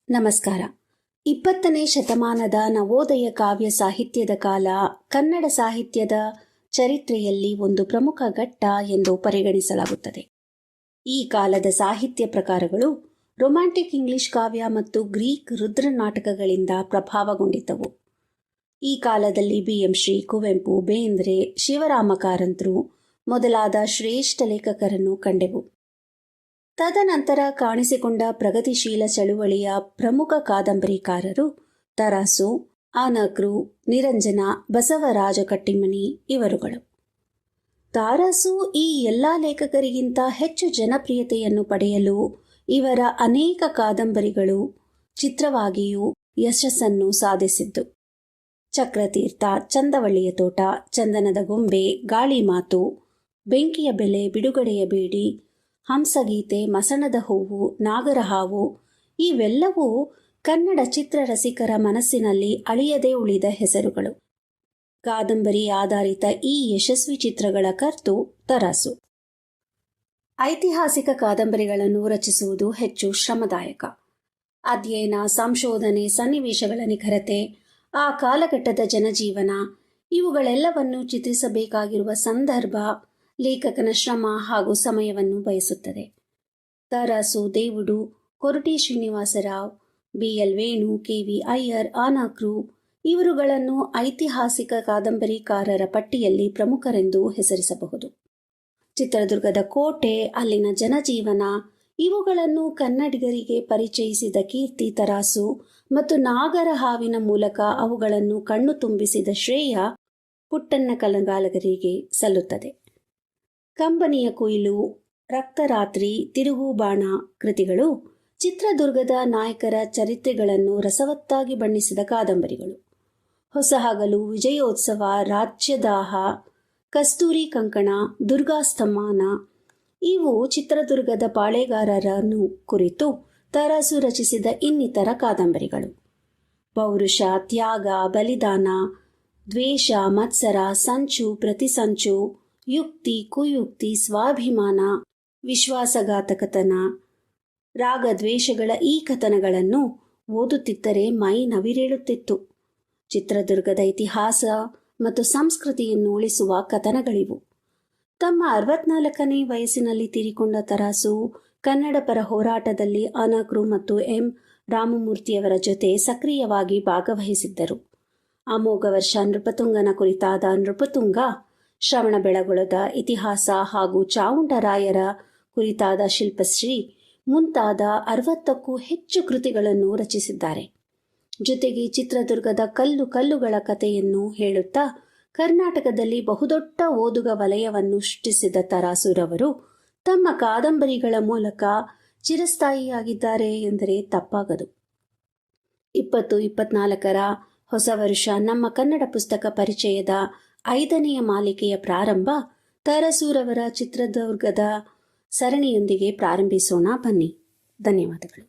ನಮಸ್ಕಾರ. 20ನೇ ಶತಮಾನದ ನವೋದಯ ಕಾವ್ಯ ಸಾಹಿತ್ಯದ ಕಾಲ ಕನ್ನಡ ಸಾಹಿತ್ಯದ ಚರಿತ್ರೆಯಲ್ಲಿ ಒಂದು ಪ್ರಮುಖ ಘಟ್ಟ ಎಂದು ಪರಿಗಣಿಸಲಾಗುತ್ತದೆ. ಈ ಕಾಲದ ಸಾಹಿತ್ಯ ಪ್ರಕಾರಗಳು ರೊಮ್ಯಾಂಟಿಕ್ ಇಂಗ್ಲಿಷ್ ಕಾವ್ಯ ಮತ್ತು ಗ್ರೀಕ್ ರುದ್ರ ನಾಟಕಗಳಿಂದ ಪ್ರಭಾವಗೊಂಡಿದ್ದವು. ಈ ಕಾಲದಲ್ಲಿ BM ಶ್ರೀ, ಕುವೆಂಪು, ಬೇಂದ್ರೆ, ಶಿವರಾಮ ಕಾರಂತರು ಮೊದಲಾದ ಶ್ರೇಷ್ಠ ಲೇಖಕರನ್ನು ಕಂಡೆವು. ತದನಂತರ ಕಾಣಿಸಿಕೊಂಡ ಪ್ರಗತಿಶೀಲ ಚಳುವಳಿಯ ಪ್ರಮುಖ ಕಾದಂಬರಿಕಾರರು ತರಾಸು, ಆನಕ್ರು, ನಿರಂಜನ, ಬಸವರಾಜ ಕಟ್ಟಿಮನಿ ಇವರುಗಳು. ತರಾಸು ಈ ಎಲ್ಲ ಲೇಖಕರಿಗಿಂತ ಹೆಚ್ಚು ಜನಪ್ರಿಯತೆಯನ್ನು ಪಡೆಯಲು ಇವರ ಅನೇಕ ಕಾದಂಬರಿಗಳು ಚಿತ್ರವಾಗಿಯೂ ಯಶಸ್ಸನ್ನು ಸಾಧಿಸಿದ್ದು. ಚಕ್ರತೀರ್ಥ, ಚಂದವಳ್ಳಿಯ ತೋಟ, ಚಂದನದ ಗೊಂಬೆ, ಗಾಳಿ ಮಾತು, ಬೆಂಕಿಯ ಬೆಲೆ, ಬಿಡುಗಡೆಯ ಬೇಡಿ, ಹಂಸಗೀತೆ, ಮಸಣದ ಹೂವು, ನಾಗರಹಾವು ಇವೆಲ್ಲವೂ ಕನ್ನಡ ಚಿತ್ರರಸಿಕರ ಮನಸ್ಸಿನಲ್ಲಿ ಅಳಿಯದೇ ಉಳಿದ ಹೆಸರುಗಳು. ಕಾದಂಬರಿ ಆಧಾರಿತ ಈ ಯಶಸ್ವಿ ಚಿತ್ರಗಳ ಕರ್ತು ತರಾಸು. ಐತಿಹಾಸಿಕ ಕಾದಂಬರಿಗಳನ್ನು ರಚಿಸುವುದು ಹೆಚ್ಚು ಶ್ರಮದಾಯಕ. ಅಧ್ಯಯನ, ಸಂಶೋಧನೆ, ಸನ್ನಿವೇಶಗಳ ನಿಖರತೆ, ಆ ಕಾಲಘಟ್ಟದ ಜನಜೀವನ ಇವುಗಳೆಲ್ಲವನ್ನು ಚಿತ್ರಿಸಬೇಕಾಗಿರುವ ಸಂದರ್ಭ ಲೇಖಕನ ಶ್ರಮ ಹಾಗೂ ಸಮಯವನ್ನು ಬಯಸುತ್ತದೆ. ತರಾಸು, ದೇವುಡು, ಕೊರಟಿ ಶ್ರೀನಿವಾಸರಾವ್, BL ವೇಣು, KV ಅಯ್ಯರ್, ಆನಕ್ರು ಇವರುಗಳನ್ನು ಐತಿಹಾಸಿಕ ಕಾದಂಬರಿಕಾರರ ಪಟ್ಟಿಯಲ್ಲಿ ಪ್ರಮುಖರೆಂದು ಹೆಸರಿಸಬಹುದು. ಚಿತ್ರದುರ್ಗದ ಕೋಟೆ, ಅಲ್ಲಿನ ಜನಜೀವನ ಇವುಗಳನ್ನು ಕನ್ನಡಿಗರಿಗೆ ಪರಿಚಯಿಸಿದ ಕೀರ್ತಿ ತರಾಸು ಮತ್ತು ನಾಗರಹಾವಿನ ಮೂಲಕ ಅವುಗಳನ್ನು ಕಣ್ಣು ತುಂಬಿಸಿದ ಶ್ರೇಯ ಪುಟ್ಟಣ್ಣ ಕಣಗಾಲರಿಗೆ ಸಲ್ಲುತ್ತದೆ. ಕಂಬನಿಯ ಕೊಯ್ಲು, ರಕ್ತರಾತ್ರಿ, ತಿರುಗುಬಾಣ ಕೃತಿಗಳು ಚಿತ್ರದುರ್ಗದ ನಾಯಕರ ಚರಿತ್ರೆಗಳನ್ನು ರಸವತ್ತಾಗಿ ಬಣ್ಣಿಸಿದ ಕಾದಂಬರಿಗಳು. ಹೊಸಹಗಲು, ವಿಜಯೋತ್ಸವ, ರಾಜ್ಯದಾಹ, ಕಸ್ತೂರಿ ಕಂಕಣ, ದುರ್ಗಾಸ್ತಮಾನ ಇವು ಚಿತ್ರದುರ್ಗದ ಪಾಳೆಗಾರರನ್ನು ಕುರಿತು ತರಾಸು ರಚಿಸಿದ ಇನ್ನಿತರ ಕಾದಂಬರಿಗಳು. ಪೌರುಷ, ತ್ಯಾಗ, ಬಲಿದಾನ, ದ್ವೇಷ, ಮತ್ಸರ, ಸಂಚು, ಪ್ರತಿಸಂಚು, ಯುಕ್ತಿ, ಕುಯುಕ್ತಿ, ಸ್ವಾಭಿಮಾನ, ವಿಶ್ವಾಸಘಾತಕತನ, ರಾಗದ್ವೇಷಗಳ ಈ ಕಥನಗಳನ್ನು ಓದುತ್ತಿದ್ದರೆ ಮೈ ನವಿರೇಳುತ್ತಿತ್ತು. ಚಿತ್ರದುರ್ಗದ ಇತಿಹಾಸ ಮತ್ತು ಸಂಸ್ಕೃತಿಯನ್ನು ಉಳಿಸುವ ಕಥನಗಳಿವು. ತಮ್ಮ 64ನೇ ವಯಸ್ಸಿನಲ್ಲಿ ತೀರಿಕೊಂಡ ತರಾಸು ಕನ್ನಡ ಪರ ಹೋರಾಟದಲ್ಲಿ ಆನಕ್ರು ಮತ್ತು M ರಾಮಮೂರ್ತಿಯವರ ಜೊತೆ ಸಕ್ರಿಯವಾಗಿ ಭಾಗವಹಿಸಿದ್ದರು. ಅಮೋಘ ವರ್ಷ ನೃಪತುಂಗನ ಕುರಿತಾದ ನೃಪತುಂಗ, ಶ್ರವಣಬೆಳಗೊಳದ ಇತಿಹಾಸ ಹಾಗೂ ಚಾವುಂಡರಾಯರ ಕುರಿತಾದ ಶಿಲ್ಪಶ್ರೀ ಮುಂತಾದ 60ಕ್ಕೂ ಹೆಚ್ಚು ಕೃತಿಗಳನ್ನು ರಚಿಸಿದ್ದಾರೆ. ಜೊತೆಗೆ ಚಿತ್ರದುರ್ಗದ ಕಲ್ಲುಗಳ ಕಥೆಯನ್ನು ಹೇಳುತ್ತಾ ಕರ್ನಾಟಕದಲ್ಲಿ ಬಹುದೊಡ್ಡ ಓದುಗ ವಲಯವನ್ನು ಸೃಷ್ಟಿಸಿದ ತರಾಸುರವರು ತಮ್ಮ ಕಾದಂಬರಿಗಳ ಮೂಲಕ ಚಿರಸ್ಥಾಯಿಯಾಗಿದ್ದಾರೆ ಎಂದರೆ ತಪ್ಪಾಗದು. 2024ರ ಹೊಸ ವರ್ಷ ನಮ್ಮ ಕನ್ನಡ ಪುಸ್ತಕ ಪರಿಚಯದ 5ನೆಯ ಮಾಲಿಕೆಯ ಪ್ರಾರಂಭ ತರಾಸುರವರ ಚಿತ್ರದುರ್ಗದ ಸರಣಿಯೊಂದಿಗೆ ಪ್ರಾರಂಭಿಸೋಣ ಬನ್ನಿ. ಧನ್ಯವಾದಗಳು.